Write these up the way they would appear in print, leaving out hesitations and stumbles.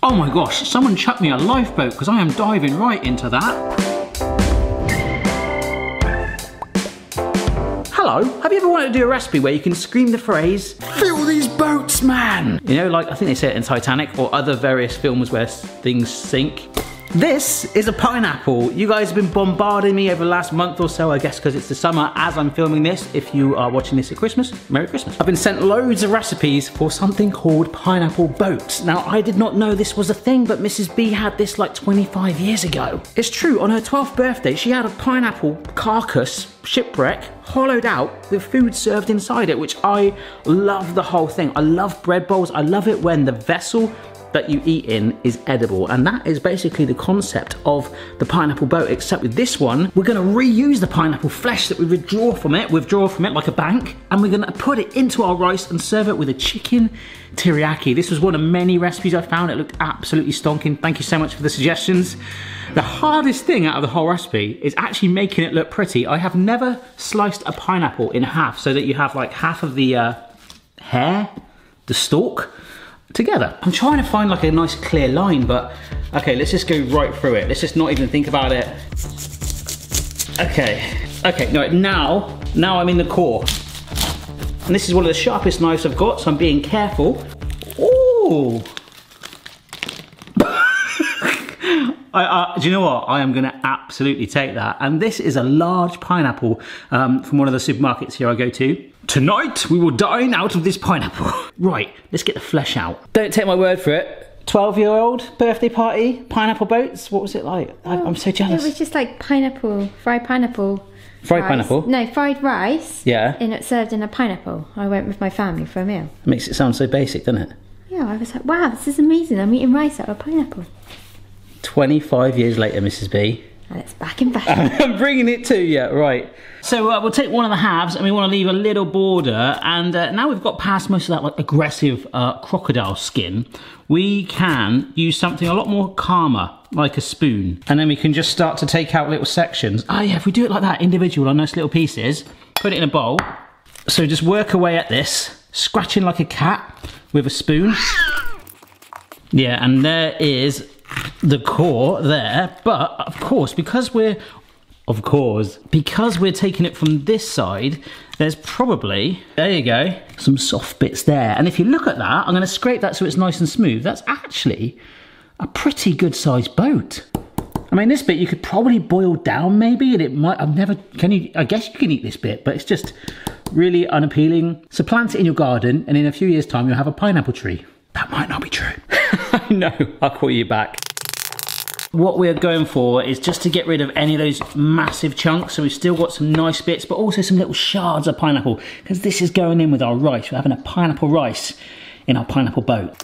Oh my gosh, someone chucked me a lifeboat because I am diving right into that. Hello, have you ever wanted to do a recipe where you can scream the phrase, "Fill these boats, man"? You know, like I think they say it in Titanic or other various films where things sink. This is a pineapple. You guys have been bombarding me over the last month or so, I guess because it's the summer as I'm filming this. If you are watching this at Christmas, Merry Christmas. I've been sent loads of recipes for something called pineapple boats. Now, I did not know this was a thing, but Mrs. B had this like 25 years ago. It's true, on her 12th birthday, she had a pineapple carcass, shipwreck, hollowed out with food served inside it, which I love the whole thing. I love bread bowls. I love it when the vessel that you eat in is edible, and that is basically the concept of the pineapple boat, except with this one we're going to reuse the pineapple flesh that we withdraw from it like a bank, and we're going to put it into our rice and serve it with a chicken teriyaki. This was one of many recipes I found. It looked absolutely stonking. Thank you so much for the suggestions. The hardest thing out of the whole recipe is actually making it look pretty. I have never sliced a pineapple in half so that you have like half of the hair, the stalk, together. I'm trying to find like a nice clear line, but okay, let's just go right through it. Let's just not even think about it. Okay, no, now I'm in the core. And this is one of the sharpest knives I've got, so I'm being careful. Ooh. Do you know what? I am gonna absolutely take that. And this is a large pineapple from one of the supermarkets here I go to. Tonight, we will dine out of this pineapple. Right, let's get the flesh out. Don't take my word for it. 12-year-old birthday party, pineapple boats. What was it like? I'm so jealous. It was just like pineapple, fried pineapple. Fried rice. pineapple? No, fried rice. Yeah. And it served in a pineapple. I went with my family for a meal. It makes it sound so basic, doesn't it? Yeah, I was like, wow, this is amazing. I'm eating rice out of a pineapple. 25 years later, Mrs. B. And it's back in fashion. I'm bringing it to you, right. So we'll take one of the halves and we want to leave a little border, and now we've got past most of that like aggressive crocodile skin, we can use something a lot more calmer, like a spoon. And then we can just start to take out little sections. Oh yeah, if we do it like that, individual on nice little pieces, put it in a bowl. So just work away at this, scratching like a cat with a spoon. Yeah, and there is the core there, but of course, because we're taking it from this side, there's probably, there you go, some soft bits there. And if you look at that, I'm going to scrape that so it's nice and smooth. That's actually a pretty good sized boat. I mean, this bit you could probably boil down maybe, and it might, I guess you can eat this bit, but it's just really unappealing. So plant it in your garden, and in a few years' time, you'll have a pineapple tree. That might not be true. I know, I'll call you back. What we're going for is just to get rid of any of those massive chunks, so we've still got some nice bits, but also some little shards of pineapple, because this is going in with our rice. We're having a pineapple rice in our pineapple boat.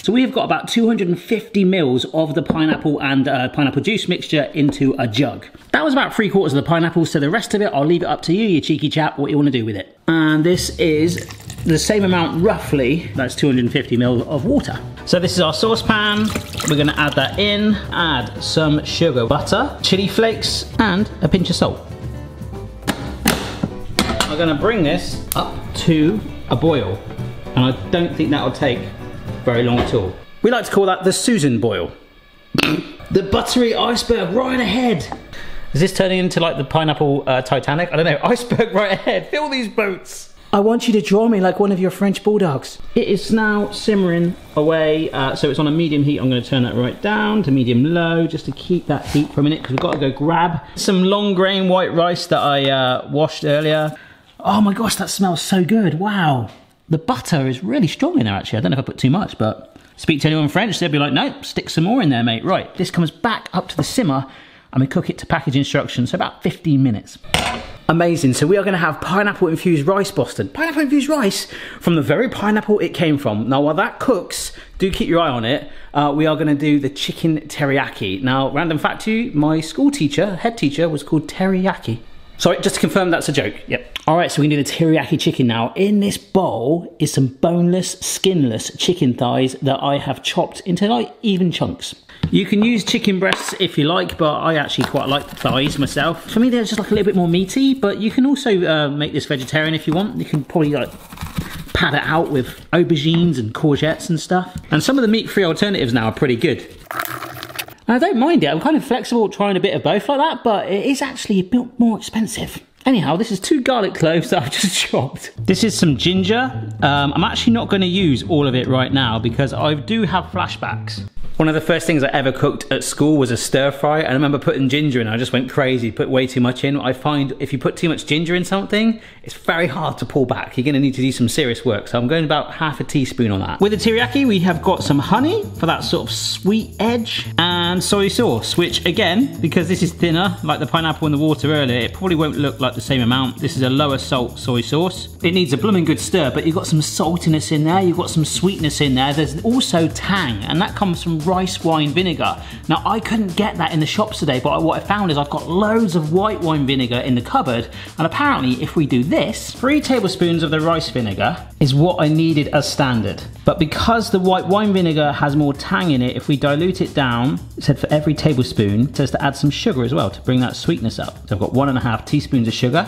So we've got about 250 mils of the pineapple and pineapple juice mixture into a jug. That was about 3/4 of the pineapple, so the rest of it, I'll leave it up to you, you cheeky chap, what you want to do with it. And this is the same amount roughly, that's 250 mil of water. So this is our saucepan, we're gonna add that in, add some sugar, butter, chili flakes, and a pinch of salt. I'm gonna bring this up to a boil, and I don't think that'll take very long at all. We like to call that the Susan boil. The buttery iceberg right ahead. Is this turning into like the pineapple Titanic? I don't know, iceberg right ahead, fill these boats. I want you to draw me like one of your French bulldogs. It is now simmering away, so it's on a medium heat. I'm gonna turn that right down to medium low, just to keep that heat for a minute, because we've got to go grab some long grain white rice that I washed earlier. Oh my gosh, that smells so good, wow. The butter is really strong in there actually. I don't know if I put too much, but speak to anyone French, they'll be like, nope, stick some more in there, mate. Right, this comes back up to the simmer and we cook it to package instructions, so about 15 minutes. Amazing, so we are gonna have pineapple infused rice, Boston. Pineapple infused rice from the very pineapple it came from. Now while that cooks, do keep your eye on it, we are gonna do the chicken teriyaki. Now, random fact to you, my school teacher, head teacher, was called Teriyaki. Sorry, just to confirm that's a joke, yep. All right, so we can do the teriyaki chicken now. In this bowl is some boneless, skinless chicken thighs that I have chopped into like even chunks. You can use chicken breasts if you like, but I actually quite like the thighs myself. For me, they're just like a little bit more meaty, but you can also make this vegetarian if you want. You can probably like pad it out with aubergines and courgettes and stuff. And some of the meat-free alternatives now are pretty good. And I don't mind it. I'm kind of flexible trying a bit of both like that, but it is actually a bit more expensive. Anyhow, this is 2 garlic cloves that I've just chopped. This is some ginger. I'm actually not going to use all of it right now because I do have flashbacks. One of the first things I ever cooked at school was a stir fry. I remember putting ginger in. I just went crazy, put way too much in. I find if you put too much ginger in something, it's very hard to pull back. You're going to need to do some serious work. So I'm going about half a teaspoon on that. With the teriyaki, we have got some honey for that sort of sweet edge and soy sauce, which again, because this is thinner, like the pineapple in the water earlier, it probably won't look like the same amount. This is a lower salt soy sauce. It needs a blooming good stir, but you've got some saltiness in there. You've got some sweetness in there. There's also tang, and that comes from rice wine vinegar. Now I couldn't get that in the shops today, but what I found is I've got loads of white wine vinegar in the cupboard, and apparently if we do this, 3 tablespoons of the rice vinegar is what I needed as standard. But because the white wine vinegar has more tang in it, if we dilute it down, it said for every tablespoon, it says to add some sugar as well to bring that sweetness up. So I've got 1.5 teaspoons of sugar,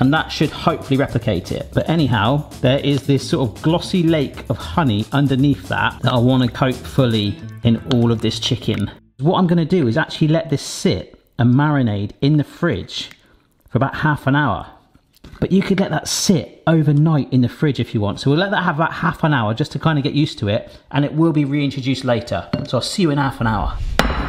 and that should hopefully replicate it. But anyhow, there is this sort of glossy lake of honey underneath that I want to coat fully in all of this chicken. What I'm going to do is actually let this sit and marinate in the fridge for about half an hour. But you could let that sit overnight in the fridge if you want. So we'll let that have about half an hour just to kind of get used to it, and it will be reintroduced later. So I'll see you in half an hour.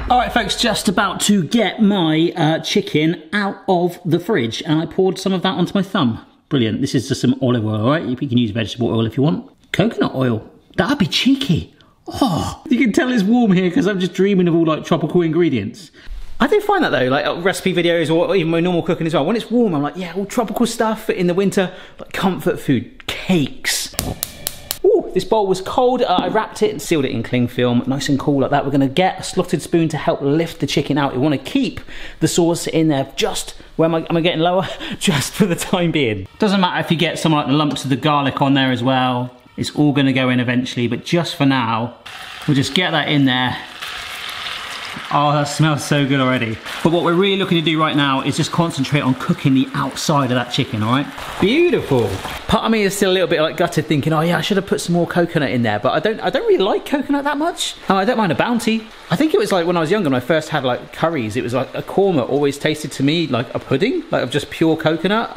All right, folks, just about to get my chicken out of the fridge, and I poured some of that onto my thumb. Brilliant. This is just some olive oil, all right? You can use vegetable oil if you want. Coconut oil. That'd be cheeky. Oh, you can tell it's warm here because I'm just dreaming of all like tropical ingredients. I do find that though, like recipe videos or even my normal cooking as well. When it's warm, I'm like, yeah, all tropical stuff. In the winter, like comfort food, cakes. Ooh, this bowl was cold. I wrapped it and sealed it in cling film, nice and cool like that. We're gonna get a slotted spoon to help lift the chicken out. You wanna keep the sauce in there just, where am I getting lower? Just for the time being. Doesn't matter if you get some like the lumps of the garlic on there as well. It's all gonna go in eventually, but just for now, we'll just get that in there. Oh, that smells so good already. But what we're really looking to do right now is just concentrate on cooking the outside of that chicken, all right? Beautiful. Part of me is still a little bit like gutted thinking, oh yeah, I should have put some more coconut in there, but I don't really like coconut that much. I don't mind a bounty. I think it was like when I was younger, when I first had like curries, it was like a korma always tasted to me like a pudding, like of just pure coconut.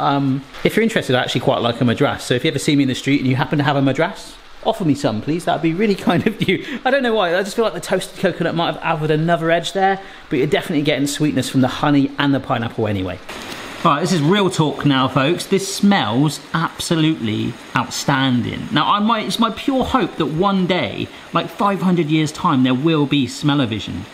If you're interested, I actually quite like a madras. So if you ever see me in the street and you happen to have a madras, offer me some, please. That'd be really kind of you. I don't know why. I just feel like the toasted coconut might have added another edge there, but you're definitely getting sweetness from the honey and the pineapple anyway. All right, this is real talk now, folks. This smells absolutely outstanding. Now, it's my pure hope that one day, like 500 years' time, there will be smell-o-vision.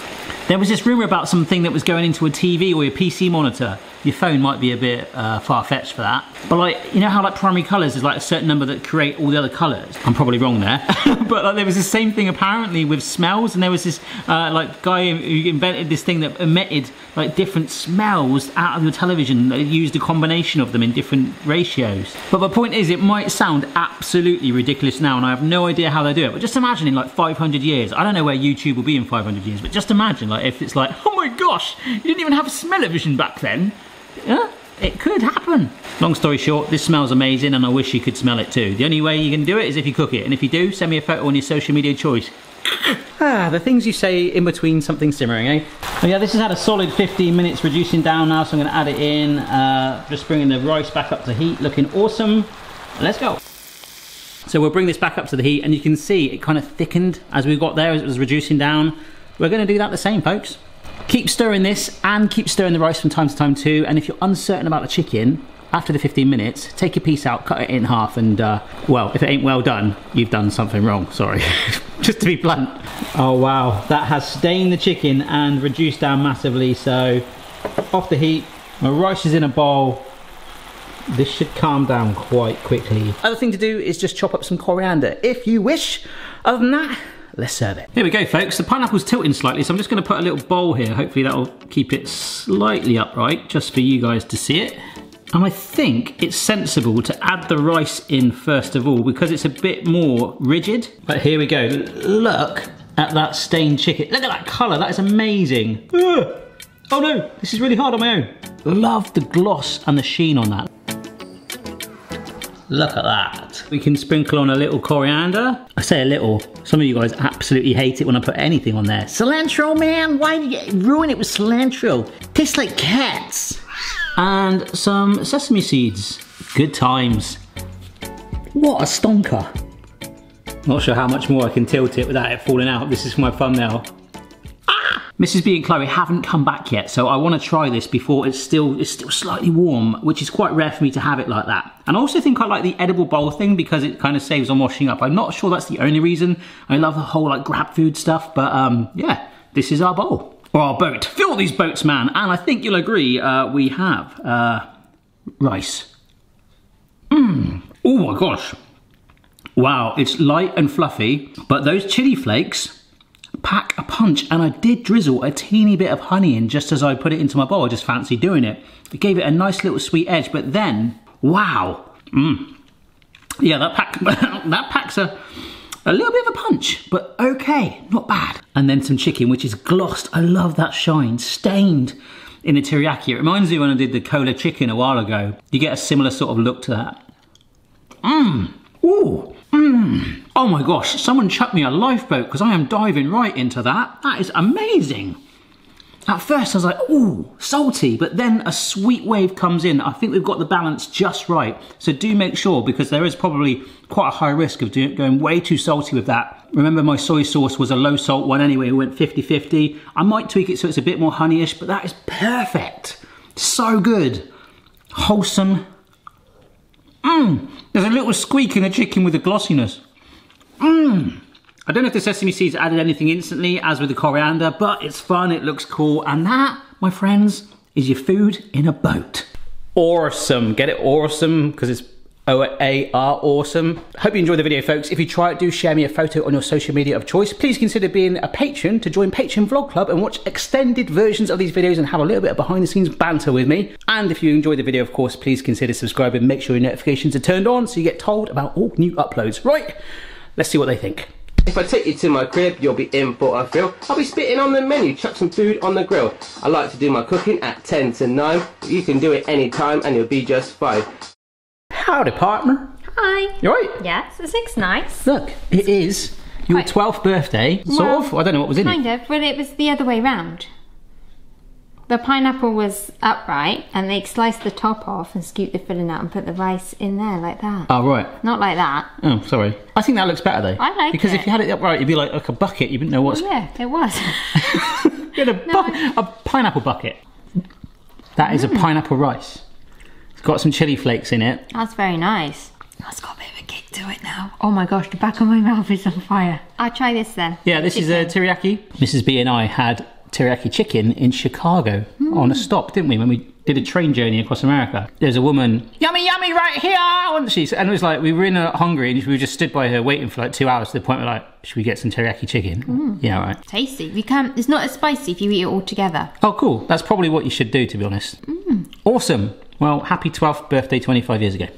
There was this rumor about something that was going into a TV or your PC monitor. Your phone might be a bit far-fetched for that. But like, you know how like primary colours is like a certain number that create all the other colours? I'm probably wrong there. But like, there was the same thing apparently with smells, and there was this like guy who invented this thing that emitted like different smells out of your television. They used a combination of them in different ratios. But the point is, it might sound absolutely ridiculous now, and I have no idea how they do it. But just imagine in like 500 years, I don't know where YouTube will be in 500 years, but just imagine like if it's like, oh my gosh, you didn't even have smell-o-vision back then. Yeah, it could happen. Long story short, this smells amazing and I wish you could smell it too. The only way you can do it is if you cook it, and if you do, send me a photo on your social media choice. The things you say in between something simmering, eh? Oh yeah, this has had a solid 15 minutes reducing down now, so I'm going to add it in. Just bringing the rice back up to heat, looking awesome. Let's go. So we'll bring this back up to the heat, and you can see it kind of thickened as we got there, as it was reducing down. We're going to do that the same, folks. Keep stirring this and keep stirring the rice from time to time too, and if you're uncertain about the chicken, after the 15 minutes, take your piece out, cut it in half, and well, if it ain't well done, you've done something wrong, sorry. Just to be blunt. Oh wow, that has stained the chicken and reduced down massively, so off the heat, my rice is in a bowl. This should calm down quite quickly. Other thing to do is just chop up some coriander if you wish. Other than that, let's serve it. Here we go, folks. The pineapple's tilting slightly, so I'm just going to put a little bowl here. Hopefully that'll keep it slightly upright, just for you guys to see it. And I think it's sensible to add the rice in first of all, because it's a bit more rigid. But here we go. Look at that stained chicken. Look at that colour. That is amazing. Ugh. Oh no, this is really hard on my own. Love the gloss and the sheen on that. Look at that. We can sprinkle on a little coriander. I say a little. Some of you guys absolutely hate it when I put anything on there. Cilantro, man. Why do you ruin it with cilantro? Tastes like cats. And some sesame seeds. Good times. What a stonker. Not sure how much more I can tilt it without it falling out. This is for my thumbnail. Mrs. B and Chloe haven't come back yet, so I want to try this before it's still slightly warm, which is quite rare for me to have it like that. And I also think I like the edible bowl thing because it kind of saves on washing up. I'm not sure that's the only reason. I love the whole like grab food stuff, but yeah, this is our bowl. Or our boat. Fill these boats, man. And I think you'll agree we have rice. Oh my gosh. Wow, it's light and fluffy, but those chili flakes pack a punch, and I did drizzle a teeny bit of honey in just as I put it into my bowl. I just fancy doing it. It gave it a nice little sweet edge, but then, wow. Yeah, that packs a little bit of a punch, but okay, not bad. And then some chicken, which is glossed. I love that shine, stained in the teriyaki. It reminds me when I did the cola chicken a while ago. You get a similar sort of look to that. Ooh. Oh my gosh, someone chucked me a lifeboat because I am diving right into that. That is amazing. At first I was like, ooh, salty, but then a sweet wave comes in. I think we've got the balance just right. So do make sure, because there is probably quite a high risk of going way too salty with that. Remember my soy sauce was a low salt one anyway, we went 50-50. I might tweak it so it's a bit more honeyish, but that is perfect. So good. Wholesome. There's a little squeak in the chicken with the glossiness. I don't know if the sesame seeds added anything instantly, as with the coriander, but it's fun, it looks cool, and that, my friends, is your food in a boat. Awesome. Get it awesome, because it's O-A-R, awesome. Hope you enjoyed the video, folks. If you try it, do share me a photo on your social media of choice. Please consider being a patron to join Patreon Vlog Club and watch extended versions of these videos and have a little bit of behind the scenes banter with me. And if you enjoyed the video, of course, please consider subscribing. Make sure your notifications are turned on so you get told about all new uploads. Right, let's see what they think. If I take you to my crib, you'll be in for a thrill. I'll be spitting on the menu, chuck some food on the grill. I like to do my cooking at 10 to 9. You can do it anytime and you'll be just fine. Howdy, partner. Hi. You right? Yes, it looks nice. Look, it is your 12th birthday, sort of. I don't know what was in it. Kind of, but it was the other way round. The pineapple was upright, and they sliced the top off and scooped the filling out and put the rice in there like that. Oh, right. Not like that. Oh, sorry. I think that looks better, though. I like because it. if you had it upright, it'd be like a bucket. You wouldn't know what's... Oh, yeah, it was. You had a pineapple bucket. That is a pineapple rice. It's got some chili flakes in it. That's very nice. That's got a bit of a kick to it now. Oh my gosh, the back of my mouth is on fire. I'll try this then. Yeah, this is a teriyaki. Mrs. B and I had teriyaki chicken in Chicago on a stop, didn't we, when we did a train journey across America. There's a woman, yummy, yummy, right here, wasn't she? And it was like, we were in Hungary and we just stood by her waiting for like 2 hours to the point where like, should we get some teriyaki chicken? Yeah, right. Tasty. You can. It's not as spicy if you eat it all together. Oh, cool. That's probably what you should do, to be honest. Awesome. Well, happy 12th birthday 25 years ago.